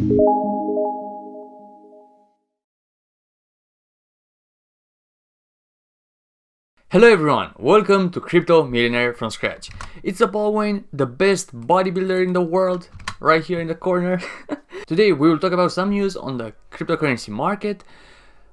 Hello everyone, welcome to Crypto Millionaire from scratch. It's Altcoin, the best bodybuilder in the world, right here in the corner. Today we will talk about some news on the cryptocurrency market,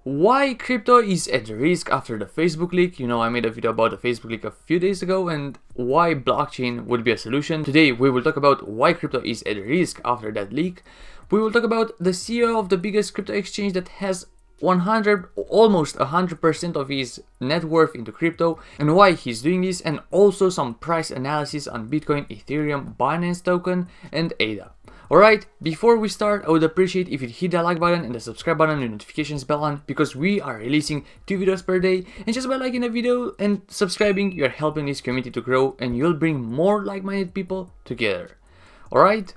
why crypto is at risk after the Facebook leak. You know, I made a video about the Facebook leak a few days ago, and why blockchain would be a solution. Today we will talk about why crypto is at risk after that leak. We will talk about the CEO of the biggest crypto exchange that has almost 100% of his net worth into crypto, and why he's doing this, and also some price analysis on Bitcoin, Ethereum, Binance token, and ADA. Alright, before we start, I would appreciate if you hit that like button and the subscribe button and the notifications bell on, because we are releasing 2 videos per day, and just by liking a video and subscribing, you're helping this community to grow, and you'll bring more like-minded people together. Alright,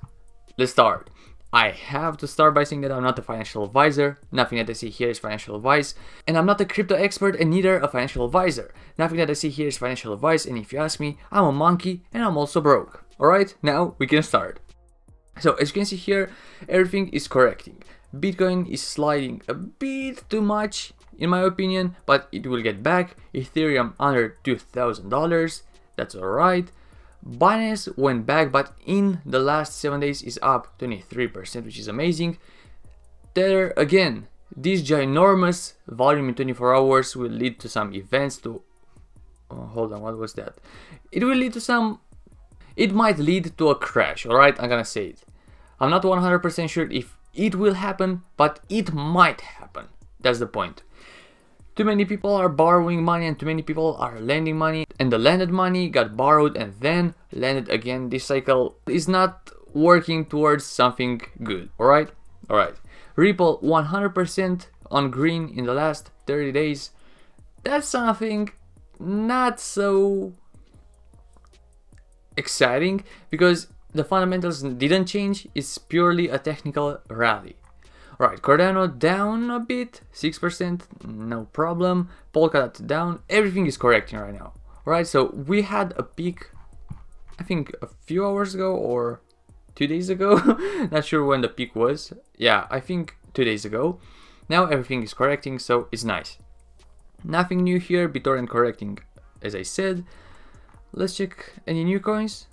let's start. I have to start by saying that I'm not a financial advisor. Nothing that I say here is financial advice. And I'm not a crypto expert and neither a financial advisor. Nothing that I say here is financial advice, and if you ask me, I'm a monkey and I'm also broke. Alright, now we can start. So as you can see here, everything is correcting. Bitcoin is sliding a bit too much in my opinion, but it will get back. Ethereum under $2,000, that's alright. Binance went back, but in the last 7 days is up 23%, which is amazing. Tether, again, this ginormous volume in 24 hours will lead to some events to... Oh, hold on, what was that? It will lead to some... It might lead to a crash, alright? I'm gonna say it. I'm not 100% sure if it will happen, but it might happen. That's the point. Too many people are borrowing money and too many people are lending money, and the lended money got borrowed and then lended again. This cycle is not working towards something good. Alright? Alright. Ripple 100% on green in the last 30 days. That's something not so exciting because the fundamentals didn't change. It's purely a technical rally. Alright, Cardano down a bit, 6%, no problem. Polkadot down, everything is correcting right now. Alright, so we had a peak, I think a few hours ago or 2 days ago. Not sure when the peak was. Yeah, I think 2 days ago. Now everything is correcting, so it's nice. Nothing new here, BitTorrent correcting as I said. Let's check any new coins.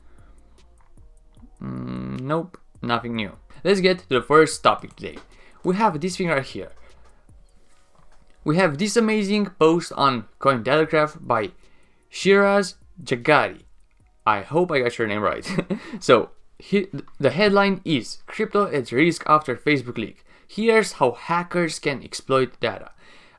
Nope, nothing new. Let's get to the first topic today. We have this thing right here. We have this amazing post on Cointelegraph by Shiraz Jagari. I hope I got your name right. So, the headline is Crypto at risk after Facebook leak. Here's how hackers can exploit data.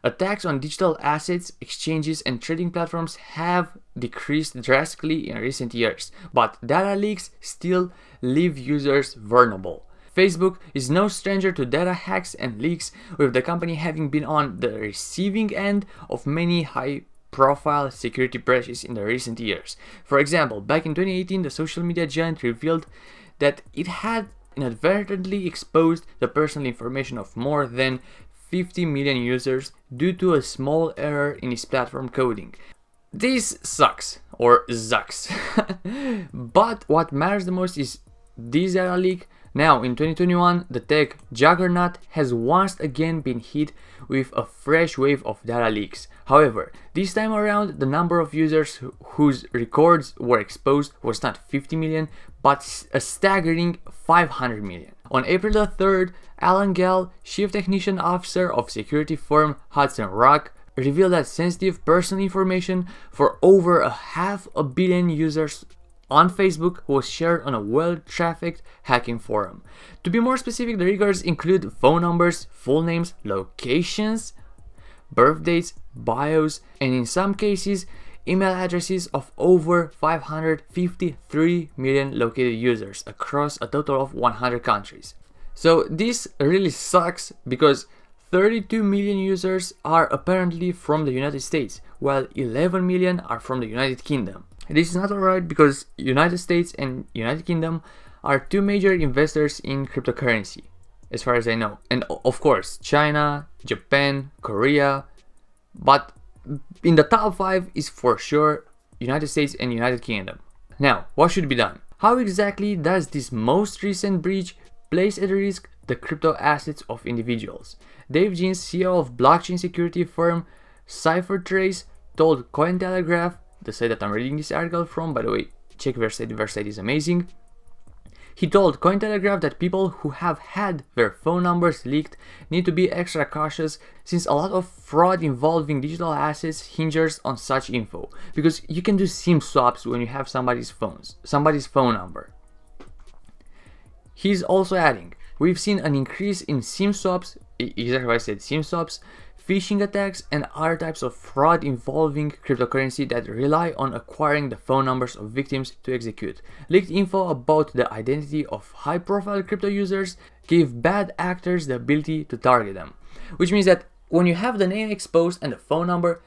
Attacks on digital assets, exchanges, and trading platforms have decreased drastically in recent years, but data leaks still leave users vulnerable. Facebook is no stranger to data hacks and leaks, with the company having been on the receiving end of many high-profile security breaches in the recent years. For example, back in 2018, the social media giant revealed that it had inadvertently exposed the personal information of more than 50 million users due to a small error in its platform coding. This sucks, or zucks. But what matters the most is this data leak. Now, in 2021, the tech juggernaut has once again been hit with a fresh wave of data leaks. However, this time around, the number of users whose records were exposed was not 50 million, but a staggering 500 million. On April the 3rd, Alan Gall, Chief Technician Officer of security firm Hudson Rock, revealed that sensitive personal information for over 500 million users on Facebook was shared on a well-trafficked hacking forum. To be more specific, the records include phone numbers, full names, locations, birth dates, bios, and in some cases, email addresses of over 553 million located users across a total of 100 countries. So this really sucks because 32 million users are apparently from the United States, while 11 million are from the United Kingdom. This is not alright because United States and United Kingdom are two major investors in cryptocurrency, as far as I know. And of course, China, Japan, Korea, but in the top 5 is for sure United States and United Kingdom. Now, what should be done? How exactly does this most recent breach place at risk the crypto assets of individuals. Dave Jeans, CEO of blockchain security firm CipherTrace, told Cointelegraph, the site that I'm reading this article from, by the way, check their site is amazing. He told Cointelegraph that people who have had their phone numbers leaked need to be extra cautious since a lot of fraud involving digital assets hinges on such info, because you can do SIM swaps when you have somebody's phone number. He's also adding, we've seen an increase in SIM swaps, exactly what I said, SIM swaps, phishing attacks, and other types of fraud involving cryptocurrency that rely on acquiring the phone numbers of victims to execute. Leaked info about the identity of high-profile crypto users gave bad actors the ability to target them. Which means that when you have the name exposed and the phone number,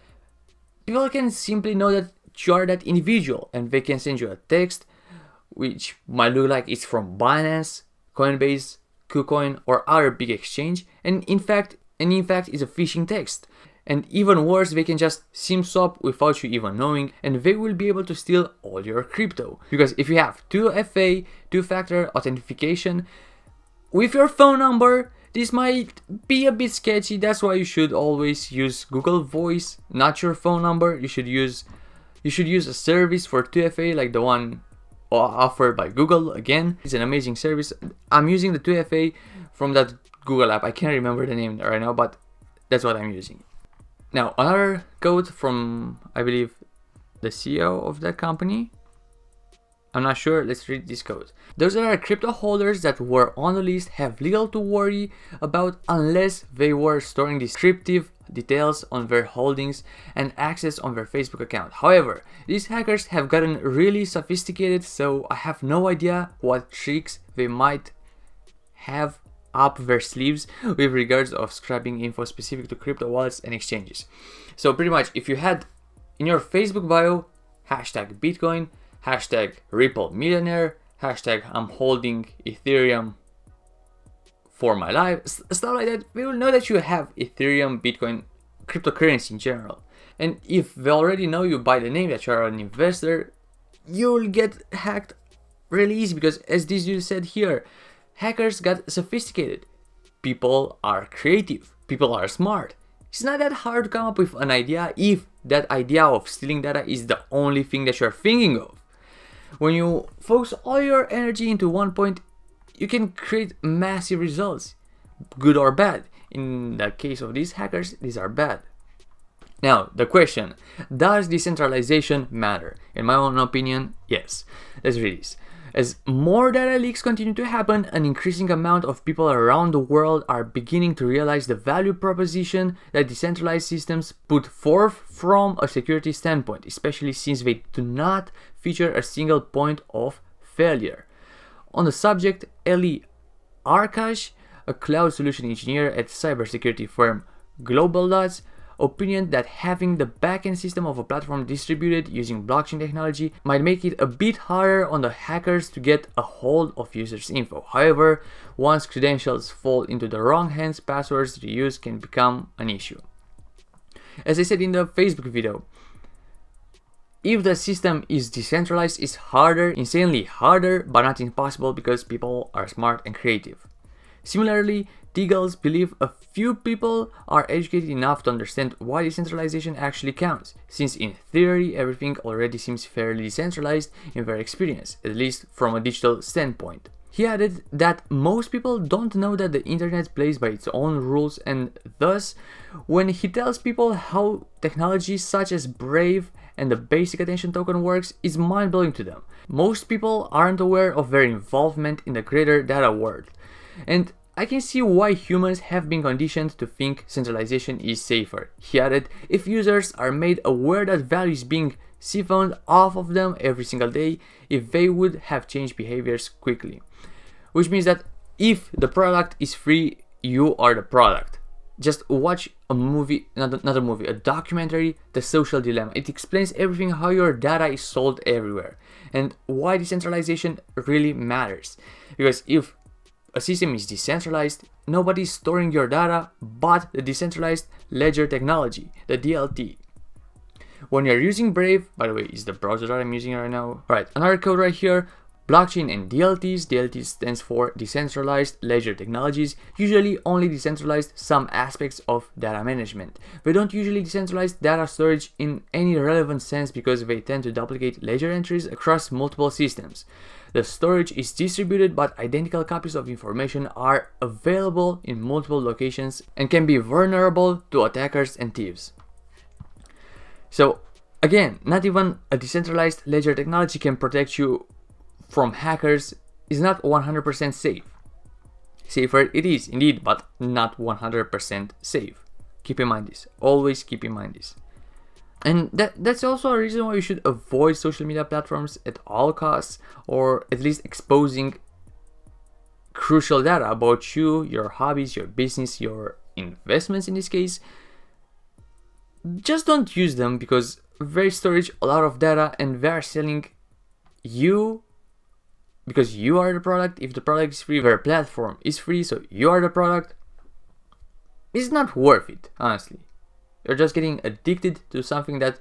people can simply know that you are that individual, and they can send you a text which might look like it's from Binance, Coinbase, KuCoin, or other big exchange, and in fact is a phishing text. And even worse, they can just SIM swap without you even knowing, and they will be able to steal all your crypto. Because if you have 2FA, two-factor authentication, with your phone number, this might be a bit sketchy. That's why you should always use Google Voice, not your phone number. You should use a service for 2FA like the one offered by Google. Again, it's an amazing service. I'm using the 2FA from that Google app. I can't remember the name right now, but that's what I'm using. Now, another quote from, I believe, the CEO of that company. I'm not sure. Let's read this quote. Those that are crypto holders that were on the list have little to worry about unless they were storing descriptive details on their holdings and access on their Facebook account. However, these hackers have gotten really sophisticated, so I have no idea what tricks they might have up their sleeves with regards of scrapping info specific to crypto wallets and exchanges. So pretty much, if you had in your Facebook bio hashtag Bitcoin, hashtag Ripple Millionaire, hashtag I'm holding Ethereum for my life, stuff like that, we will know that you have Ethereum, Bitcoin, cryptocurrency in general. And if they already know you by the name that you are an investor, you'll get hacked really easy, because as this dude said here, hackers got sophisticated. People are creative. People are smart. It's not that hard to come up with an idea if that idea of stealing data is the only thing that you're thinking of. When you focus all your energy into one point, you can create massive results, good or bad. In the case of these hackers, these are bad. Now, the question, does decentralization matter? In my own opinion, yes. Let's read this. As more data leaks continue to happen, an increasing amount of people around the world are beginning to realize the value proposition that decentralized systems put forth from a security standpoint, especially since they do not feature a single point of failure. On the subject, Eli Arkash, a cloud solution engineer at cybersecurity firm Global Dots, opinion that having the backend system of a platform distributed using blockchain technology might make it a bit harder on the hackers to get a hold of users' info. However, once credentials fall into the wrong hands, passwords reuse can become an issue. As I said in the Facebook video, if the system is decentralized, it's harder, insanely harder, but not impossible, because people are smart and creative. Similarly, Teagles believe a few people are educated enough to understand why decentralization actually counts, since in theory everything already seems fairly decentralized in their experience, at least from a digital standpoint. He added that most people don't know that the internet plays by its own rules, and thus, when he tells people how technology such as Brave and the basic attention token works, is mind-blowing to them. Most people aren't aware of their involvement in the greater data world, and I can see why humans have been conditioned to think centralization is safer. He added, if users are made aware that value is being siphoned off of them every single day, if they would have changed behaviors quickly. Which means that if the product is free, you are the product. Just watch a movie, not a movie, a documentary, The Social Dilemma. It explains everything, how your data is sold everywhere, and why decentralization really matters. Because if a system is decentralized, nobody's storing your data but the decentralized ledger technology, the DLT. When you're using Brave, by the way, is the browser that I'm using right now. Alright, another code right here. Blockchain and DLTs. DLT stands for decentralized ledger technologies, usually only decentralize some aspects of data management. They don't usually decentralize data storage in any relevant sense because they tend to duplicate ledger entries across multiple systems. The storage is distributed, but identical copies of information are available in multiple locations and can be vulnerable to attackers and thieves. So again, not even a decentralized ledger technology can protect you from hackers. Is not 100% safe. Safer it is indeed, but not 100% safe. Keep in mind this. Always keep in mind this. And that's also a reason why you should avoid social media platforms at all costs, or at least exposing crucial data about you, your hobbies, your business, your investments in this case. Just don't use them because they storage a lot of data and they're selling you because you are the product. If the product is free, their platform is free, so you are the product. It's not worth it, honestly. You're just getting addicted to something that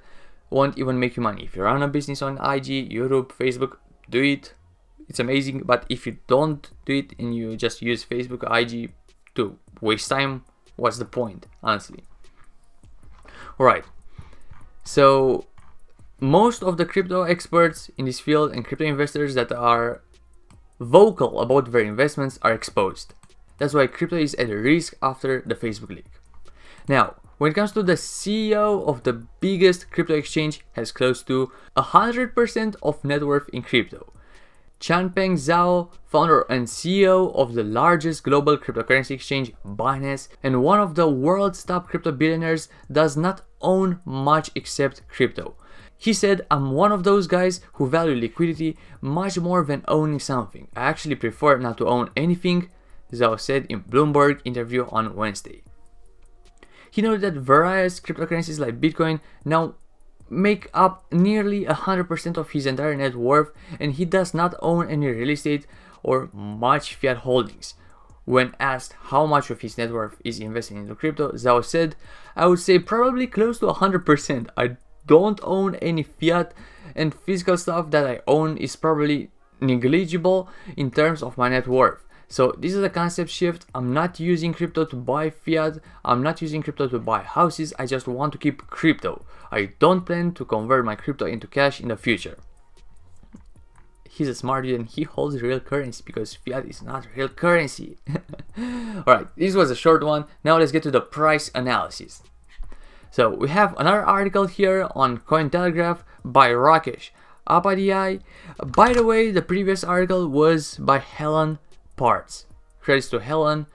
won't even make you money. If you run a business on IG, YouTube, Facebook, do it. It's amazing. But if you don't do it and you just use Facebook, IG to waste time, what's the point, honestly? Alright. So most of the crypto experts in this field and crypto investors that are vocal about their investments are exposed. That's why crypto is at risk after the Facebook leak. Now, when it comes to the CEO of the biggest crypto exchange has close to 100% of net worth in crypto. Changpeng Zhao, founder and CEO of the largest global cryptocurrency exchange, Binance, and one of the world's top crypto billionaires, does not own much except crypto. He said, "I'm one of those guys who value liquidity much more than owning something. I actually prefer not to own anything," Zhao said in Bloomberg interview on Wednesday. He noted that various cryptocurrencies like Bitcoin now make up nearly 100% of his entire net worth, and he does not own any real estate or much fiat holdings. When asked how much of his net worth is invested into crypto, Zhao said, "I would say probably close to 100%. I don't own any fiat, and physical stuff that I own is probably negligible in terms of my net worth. So this is a concept shift. I'm not using crypto to buy fiat. I'm not using crypto to buy houses. I just want to keep crypto. I don't plan to convert my crypto into cash in the future." He's a smart dude and he holds real currency because fiat is not real currency. Alright, this was a short one. Now let's get to the price analysis. So we have another article here on Cointelegraph by Rakesh Upadhyay. By the way, the previous article was by Helen Parts. Credits to Helen,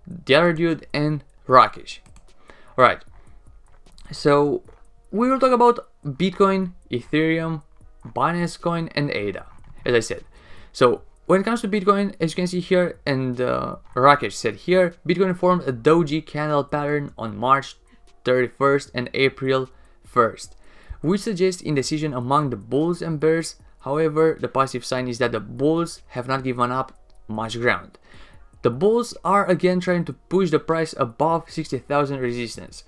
the other dude, and Rakesh. Alright, so we will talk about Bitcoin, Ethereum, Binance Coin, and ADA, as I said. So when it comes to Bitcoin, as you can see here, and Rakesh said here, Bitcoin formed a doji candle pattern on March 31st and April 1st, which suggests indecision among the bulls and bears. However, the positive sign is that the bulls have not given up much ground. The bulls are again trying to push the price above 60,000 resistance.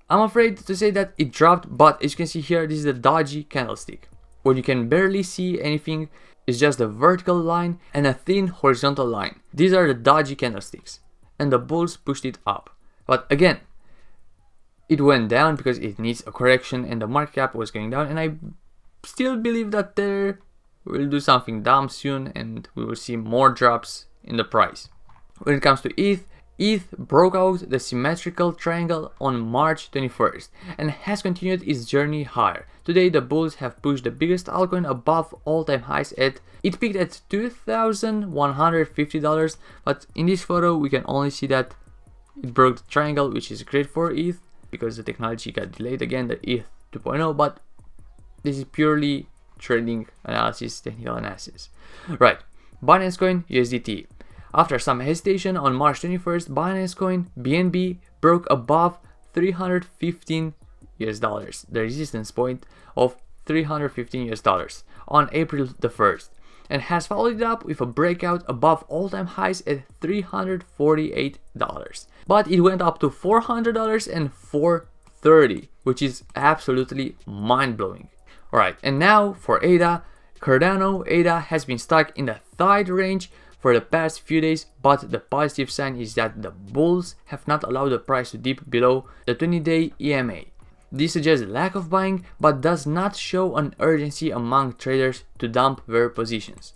I'm afraid to say that it dropped, but as you can see here, this is the doji candlestick. When you can barely see anything, it's just a vertical line and a thin horizontal line. These are the doji candlesticks, and the bulls pushed it up. But again, it went down because it needs a correction and the market cap was going down, and I still believe that there will do something dumb soon and we will see more drops in the price. When it comes to ETH broke out the symmetrical triangle on March 21st and has continued its journey higher. Today the bulls have pushed the biggest altcoin above all-time highs at, it peaked at $2,150, but in this photo we can only see that it broke the triangle, which is great for ETH because the technology got delayed again, the ETH 2.0, but this is purely trading analysis, technical analysis. Right, Binance Coin USDT. After some hesitation on March 21st, Binance Coin BNB broke above $315, the resistance point of $315 on April the 1st, and has followed it up with a breakout above all-time highs at $348. But it went up to $400 and $430, which is absolutely mind-blowing. Alright, and now for ADA, Cardano ADA has been stuck in the tight range for the past few days, but the positive sign is that the bulls have not allowed the price to dip below the 20-day EMA. This suggests lack of buying, but does not show an urgency among traders to dump their positions,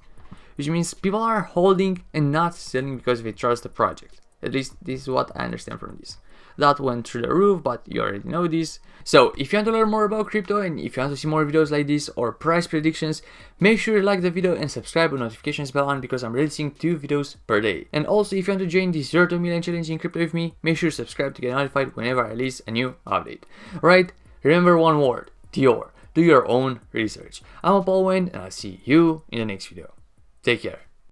which means people are holding and not selling because they trust the project. At least this is what I understand from this. That went through the roof, but you already know this. So if you want to learn more about crypto and if you want to see more videos like this or price predictions, make sure you like the video and subscribe with notifications bell on, because I'm releasing 2 videos per day. And also, if you want to join the 0 to million challenge in crypto with me, make sure to subscribe to get notified whenever I release a new update. Alright, remember one word, Dior. Do your own research. I'm Altcoin and I'll see you in the next video. Take care.